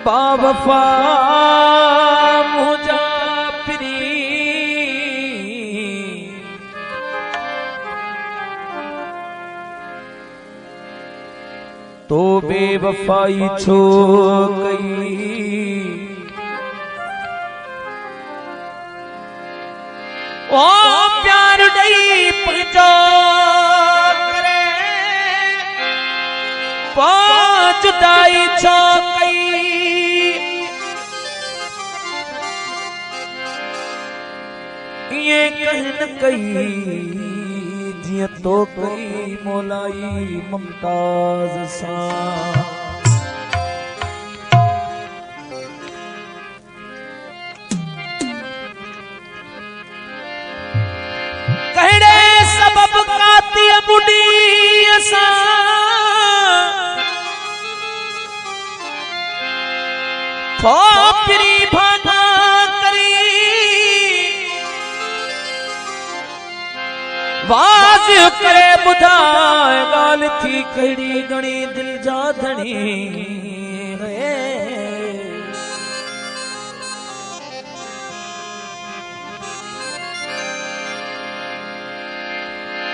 बावफा मुझा प्री तो बेवफाई छो गई ओ प्यार नहीं पहुंचो करे जुदाई छो गई ये कहन कई जिया तो कई मोलाई मुमताज सा कहड़े सबब काती बुढ़ी असा खोपरी भाना वाज करे बुधाए गाल थी कड़ी गणी दिल जा धनी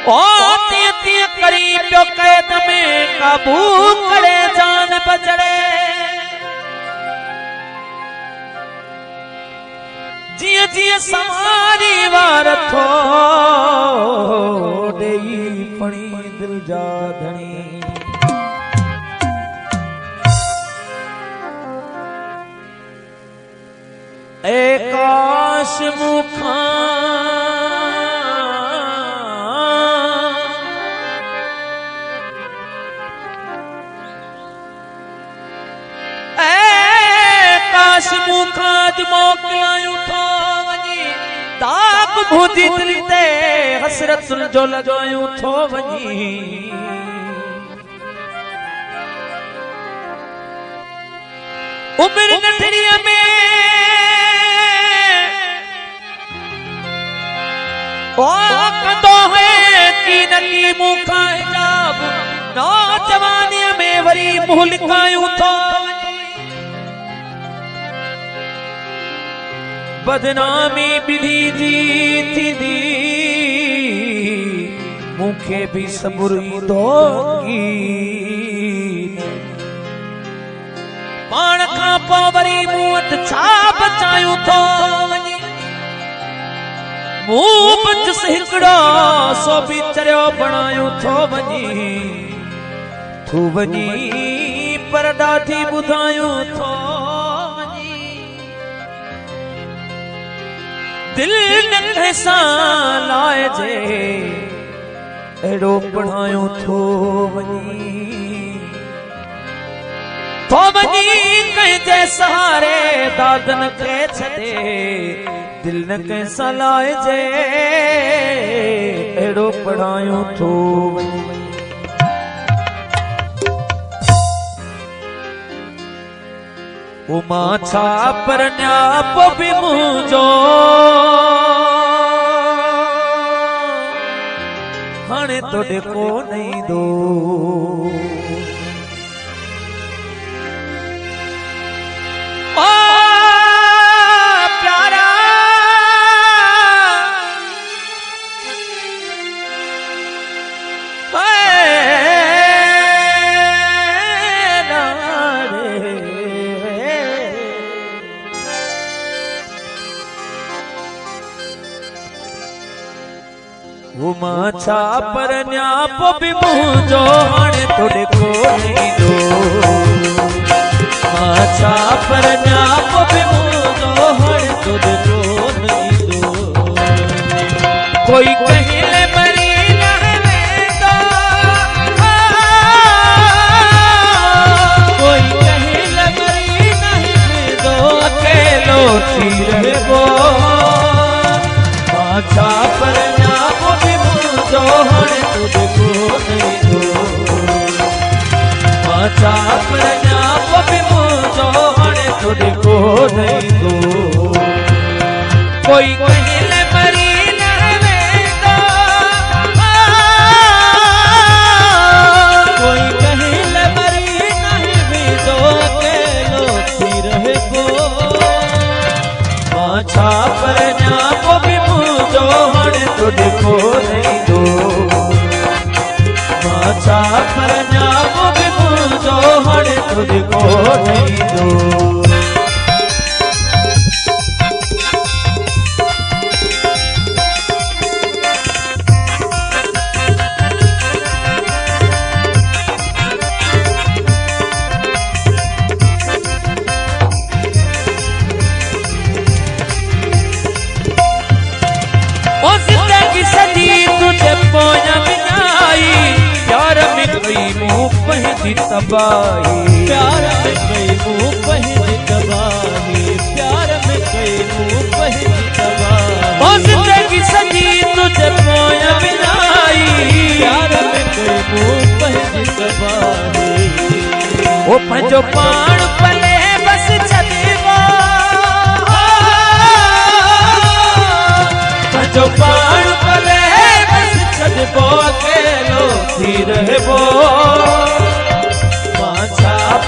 ओ तिय तिय करी प्यो कैद में काबू करे जान बचड़े जिय जिय समारी वार थो देई पणी दिल जा धनी ए काश मुखा काश मुखा मोकलायूं थो वञी ताप भूजी दिल ते हसरत जो लगायूं थो वञी उम्र नंढड़ीअ में ओ कंदो है की नकी मुखा हिजाब नौजवानीअ में वरी मुंह लिकायूं थो बदनामी बिधी जी थी दी मुखे भी सबुरी दोगी पाण खां पोइ वरी मूं वटि छा बचायूं थो वञी मूं बचस हिकिड़ो सो बि चरियो बणायूं थो वञी तूं वञी पर ॾाढी ॿुधायूं थो दिल न कैसा लाए जे एड़ो पढ़ायूं थो वञी कंहिंजे सहारे दादन खे छॾे दिल न कैसा लाए जे एड़ो पढ़ायूं थो वञी उमा छा पर न्याप भी मुझो हाणे तो देखो नहीं दो ओ प्यारा उमा छा पर न्याप भी मुझो हाणे तोड़े को नहीं दो छा पर न्याप भी मुझो हाणे तोड़े को नहीं दो कोई कहिले मरी न वेंदो कोई कहिले मरी नहीं वेंदो अकेलो थी रहिबो छा पर न्यापो भी मुझो हणे तुझको नहीं दो वाचा पर न्यापो भी मुझो हणे तुझको नहीं दो कोई कहिले मरी न वेंदो कोई कहिले मरी नहीं वेंदो अकेलो थी रहबो वाचा पर न्यापो भी मुझो हणे तुझको नहीं दो वाचा पर न्यापो भी मुझो हणे तुझको नहीं दो तबाही प्यार में कई मुँह पहली तबाही प्यार में कई मुँह पहली तबाही जिंदगी सजी तुझे पोया बिनाई प्यार में कई मुँह पहली तबाही ओ पंजो पाण पले बस छदेवा पंजो पाण पले बस छदेबो अकेलो थी रहबो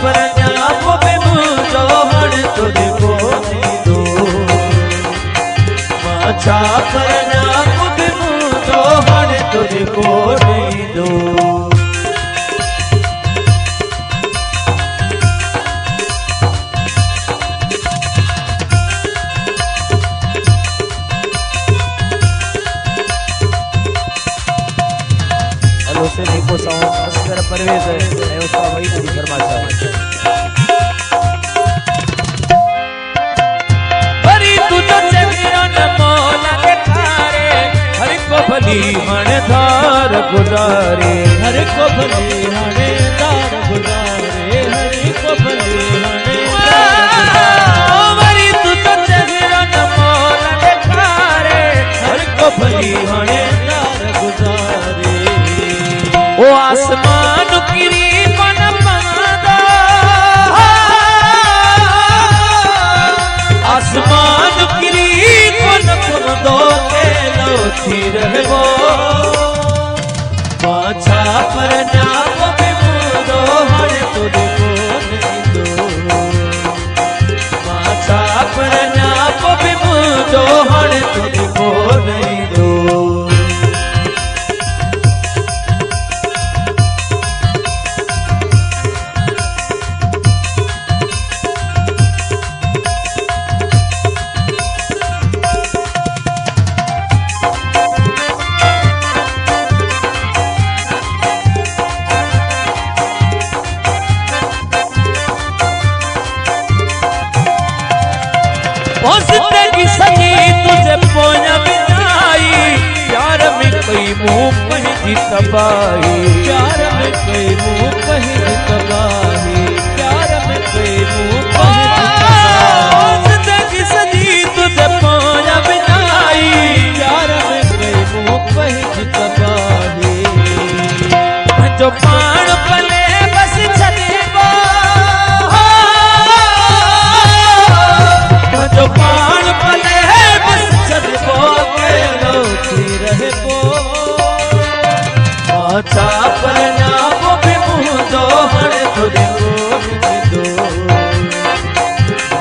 पर न्यापो भी मुझो हणे तुझको नहीं दो वाचा पर न्यापो भी मुझो हणे तुझको नहीं दो हेलो से निको साउंड असगर परवेज है उसका वही नहीं फरमा चाहे भली हणे धार गुजारे हर को भली हणे धार गुजारे हर को भली हणे वरी तू तो चेहरा न मोल दिखारे हर को भली हणे धार गुजारे ओ आसमान किरी मन मंदा आसमान किरी मन मंदो थी रहबो वाचा पर न्यापो भी मुझो हणे तुझको नहीं दो वाचा पर न्यापो भी मुझो हणे तुझको नहीं दो जिंदगी सजी तुझे पोया बिनाई प्यार में कई मुँह पहली तबाही प्यार में कई मुँह पहली तबाही प्यार में कई मुँह पहली तबाही जिंदगी सजी तुझे पोया बिनाई प्यार में कई मुँह पहली तबाही जो पाण पले बस छदेबो जो पाण पले बस छदेबो अकेलो थी रहबो वाचा पर न्यापो भी मुझो हणे तुझको नहीं दो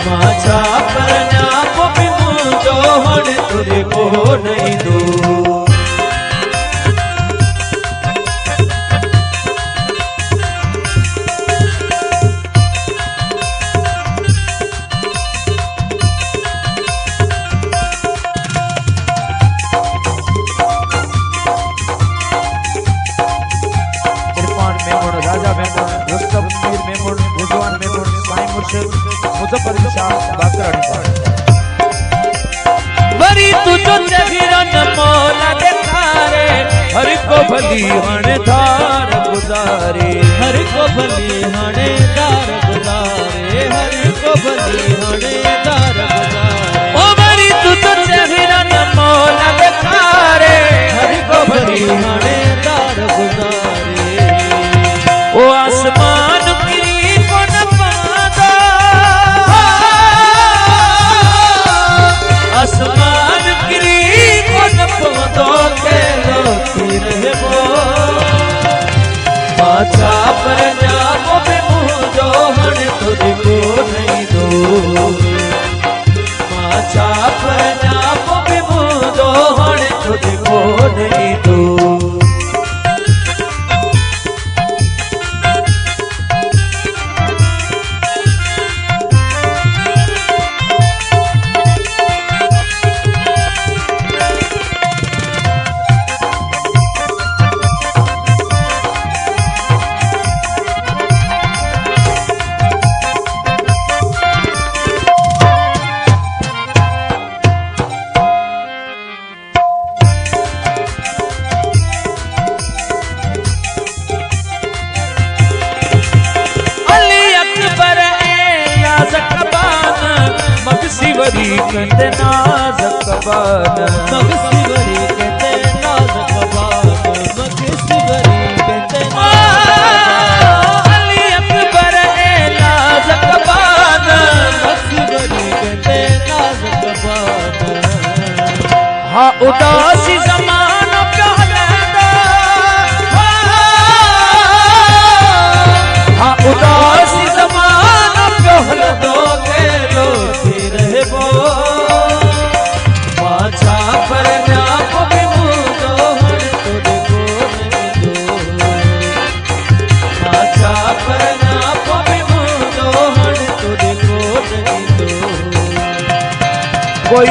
वाचा पर न्यापो भी मुझो हणे तुझको नहीं दो राजा मेमून रुस्तम मीर मेमून रिजवान मेमून साईं मुर्शिद मुजफ्फर शाह बाकरानी वरी तुझो चेहरा न मौला दिखारे हर को भली हणे धार गुजारे हर को भली हणे धार गुजारे हर को भली हणे धार गुजारे ओ वरी तुझो चेहरा न मौला दिखारे तुझको नहीं दूं। मगसिवरी कहते नाज़ कबान, मगसिवरी कहते नाज़ कबान, मगसिवरी कहते अली अकबर ए नाज़ कबान, मगसिवरी कहते नाज़ कबान। हाँ उदासी ज़माना प्यालेदा, हाँ उदासी ज़माना प्यालेदा कोई